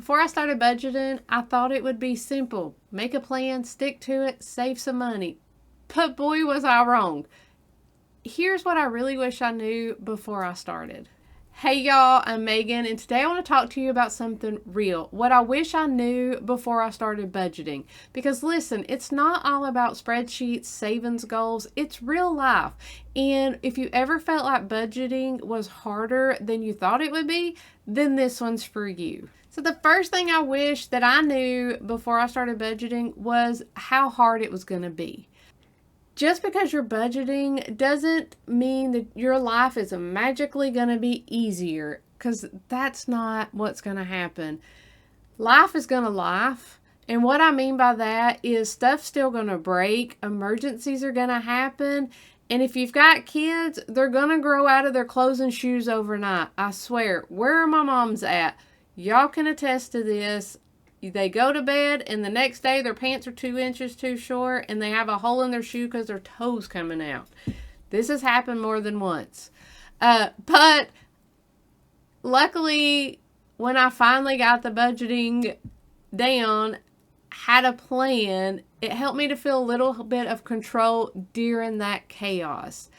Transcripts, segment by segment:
Before I started budgeting, I thought it would be simple. Make a plan, stick to it, save some money. But boy, was I wrong. Here's what I really wish I knew before I started. Hey y'all, I'm Megan, and today I want to talk to you about something real. What I wish I knew before I started budgeting. Because listen, it's not all about spreadsheets, savings goals, it's real life. And if you ever felt like budgeting was harder than you thought it would be, then this one's for you. So the first thing I wish that I knew before I started budgeting was how hard it was going to be. Just because you're budgeting doesn't mean that your life is magically going to be easier, because that's not what's going to happen. Life is going to life. And what I mean by that is stuff's still going to break. Emergencies are going to happen. And if you've got kids, they're going to grow out of their clothes and shoes overnight. I swear. Where are my moms at? Y'all can attest to this. They go to bed and the next day their pants are 2 inches too short and they have a hole in their shoe because their toes coming out. This has happened more than once. But luckily, when I finally got the budgeting down, had a plan, it helped me to feel a little bit of control during that chaos.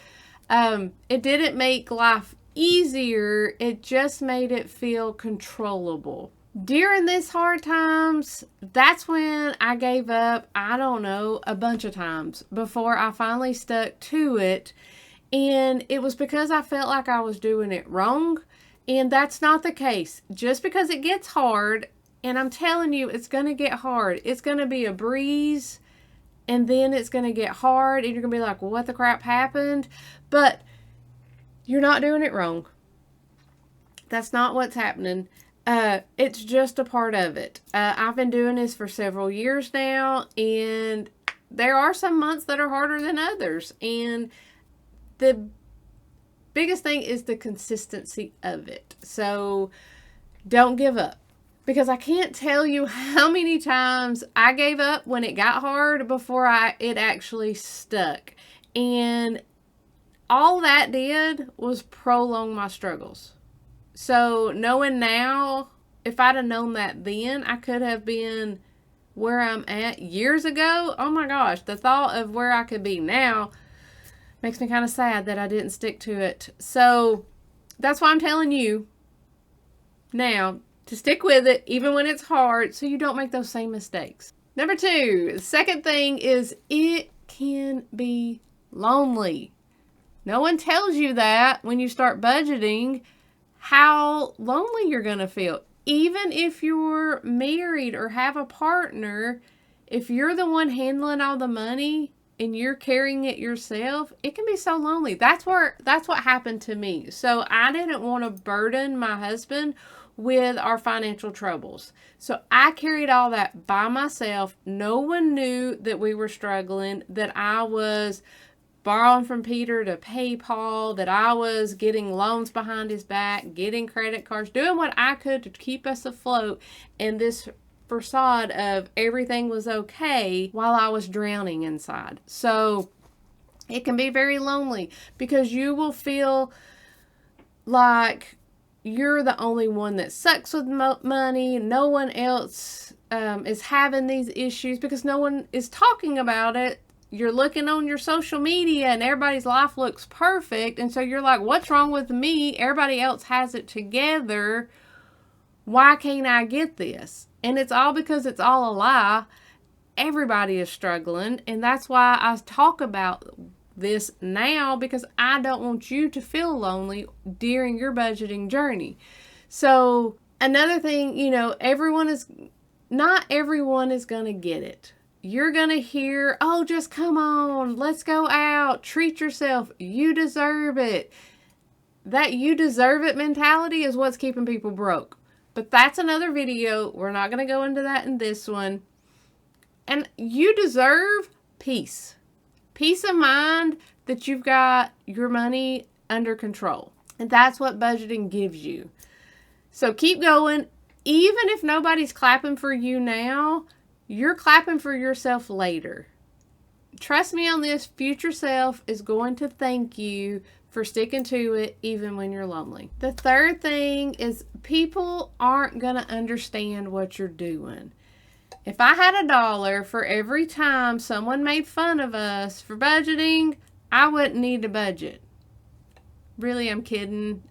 It didn't make life easier, it just made it feel controllable. During these hard times, that's when I gave up, I don't know, a bunch of times before I finally stuck to it. And it was because I felt like I was doing it wrong. And that's not the case. Just because it gets hard, and I'm telling you, it's going to get hard. It's going to be a breeze, and then it's going to get hard, and you're going to be like, well, what the crap happened? But you're not doing it wrong. That's not what's happening. It's just a part of it. I've been doing this for several years now, and there are some months that are harder than others. And the biggest thing is the consistency of it. So don't give up, because I can't tell you how many times I gave up when it got hard before it actually stuck. And all that did was prolong my struggles. So knowing now, if I'd have known that then, I could have been where I'm at years ago. Oh my gosh, the thought of where I could be now makes me kind of sad that I didn't stick to it. So that's why I'm telling you now to stick with it, even when it's hard, so you don't make those same mistakes. Number 2, the second thing is it can be lonely. No one tells you that when you start budgeting, how lonely you're going to feel. Even if you're married or have a partner, if you're the one handling all the money and you're carrying it yourself, it can be so lonely. That's what happened to me. So I didn't want to burden my husband with our financial troubles. So I carried all that by myself. No one knew that we were struggling, that I was borrowing from Peter to pay Paul, that I was getting loans behind his back, getting credit cards, doing what I could to keep us afloat in this facade of everything was okay while I was drowning inside. So it can be very lonely, because you will feel like you're the only one that sucks with money. No one else is having these issues because no one is talking about it. You're looking on your social media and everybody's life looks perfect. And so you're like, what's wrong with me? Everybody else has it together. Why can't I get this? And it's all because it's all a lie. Everybody is struggling. And that's why I talk about this now, because I don't want you to feel lonely during your budgeting journey. So another thing, not everyone is going to get it. You're going to hear, oh, just come on, let's go out, treat yourself, you deserve it. That you deserve it mentality is what's keeping people broke. But that's another video. We're not going to go into that in this one. And you deserve peace. Peace of mind that you've got your money under control. And that's what budgeting gives you. So keep going. Even if nobody's clapping for you now, you're clapping for yourself later. Trust me on this, future self is going to thank you for sticking to it even when you're lonely. The third thing is people aren't going to understand what you're doing. If I had $1 for every time someone made fun of us for budgeting, I wouldn't need a budget. Really, I'm kidding.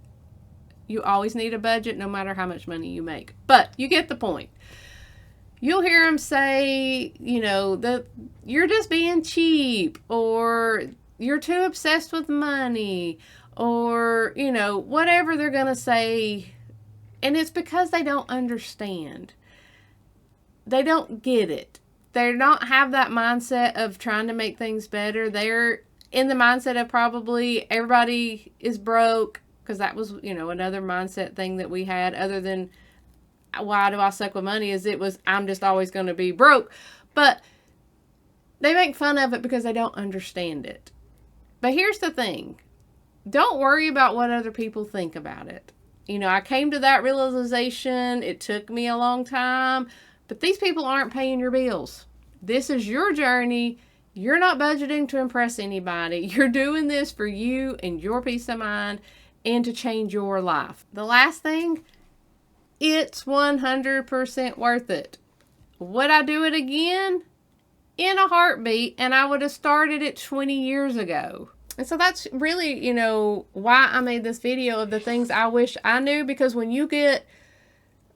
You always need a budget no matter how much money you make. But you get the point. You'll hear them say, that you're just being cheap, or you're too obsessed with money, or, whatever they're going to say. And it's because they don't understand. They don't get it. They don't have that mindset of trying to make things better. They're in the mindset of probably everybody is broke, because that was, another mindset thing that we had, other than why do I suck with money, is it was I'm just always going to be broke. But they make fun of it because they don't understand it. But here's the thing. Don't worry about what other people think about it. I came to that realization. It took me a long time. But these people aren't paying your bills. This is your journey. You're not budgeting to impress anybody. You're doing this for you and your peace of mind and to change your life. The last thing, it's 100% worth it. Would I do it again? In a heartbeat, and I would have started it 20 years ago. And so that's really, why I made this video of the things I wish I knew, because when you get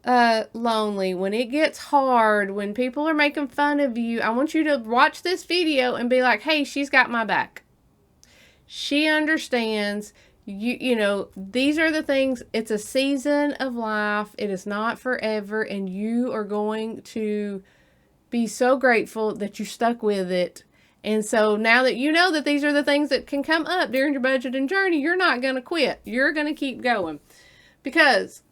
lonely, when it gets hard, when people are making fun of you, I want you to watch this video and be like, hey, she's got my back. She understands. These are the things. It's a season of life. It is not forever, and you are going to be so grateful that you stuck with it. And so now that you know that these are the things that can come up during your budgeting journey, you're not going to quit. You're going to keep going, because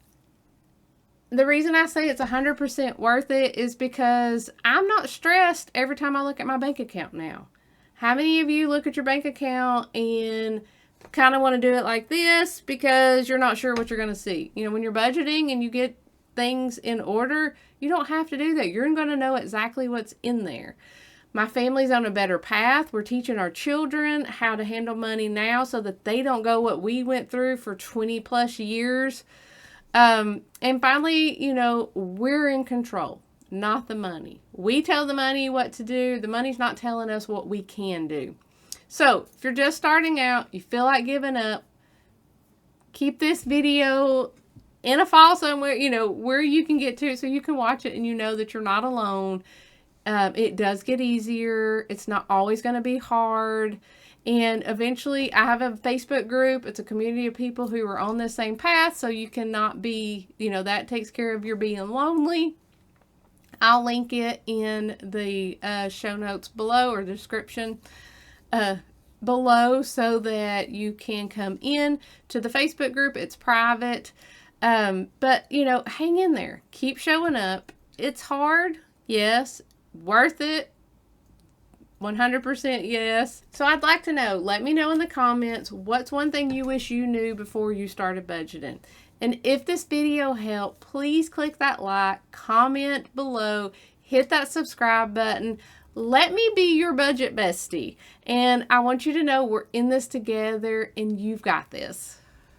the reason I say it's 100% worth it is because I'm not stressed every time I look at my bank account now. How many of you look at your bank account and kind of want to do it like this because you're not sure what you're going to see? When you're budgeting and you get things in order, you don't have to do that. You're going to know exactly what's in there. My family's on a better path. We're teaching our children how to handle money now so that they don't go what we went through for 20 plus years. And finally, we're in control, not the money. We tell the money what to do. The money's not telling us what we can do. So if you're just starting out, you feel like giving up, keep this video in a file somewhere, where you can get to it so you can watch it and you know that you're not alone. It does get easier. It's not always going to be hard. And eventually, I have a Facebook group. It's a community of people who are on the same path, so you cannot be, that takes care of your being lonely. I'll link it in the show notes below, or the description below, so that you can come in to the Facebook group. It's private. But, hang in there. Keep showing up. It's hard. Yes. Worth it. 100% yes. So I'd like to know, let me know in the comments, what's one thing you wish you knew before you started budgeting? And if this video helped, please click that like, comment below, hit that subscribe button. Let me be your budget bestie. And I want you to know we're in this together and you've got this.